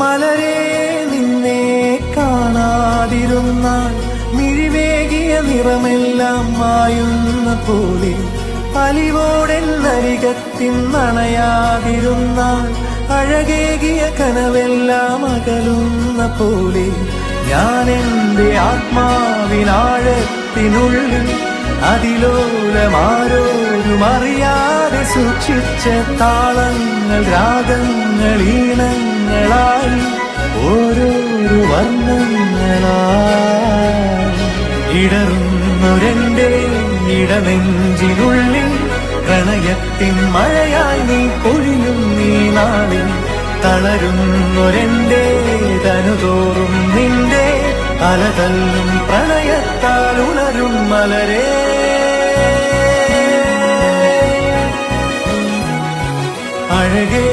മലരെ നിന്നെ കാണാതിരുന്നാൽ മിഴിവേകിയ നിറമെല്ലാം മായുന്ന പോലെ, അലിവോടെന്നരികത്തിൻ നണയാതിരുന്നാൽ അഴകേകിയ കനവെല്ലാം അകലുന്ന പോലെ, ഞാൻ എന്റെ ആത്മാവിനാഴത്തിനുള്ളിൽ അതിലോലമാരോരും അറിയാതെ സൂക്ഷിച്ച താളങ്ങൾ, രാഗങ്ങൾ, ഈണങ്ങളായി ഓരോരോ വർണ്ണങ്ങളായി ഇടറുന്നൊരെന്റെ ഇടനെഞ്ചിനുള്ളിൽ പ്രണയത്തിൻ മഴയായി നീ പൊഴിയും നീ നാളിൽ. തളരുന്നൊരെന്റെ തനുതോറും നിന്റെ അലതല്ലും പ്രണയത്താൽ ഉണരും മലരേ. അഴകേ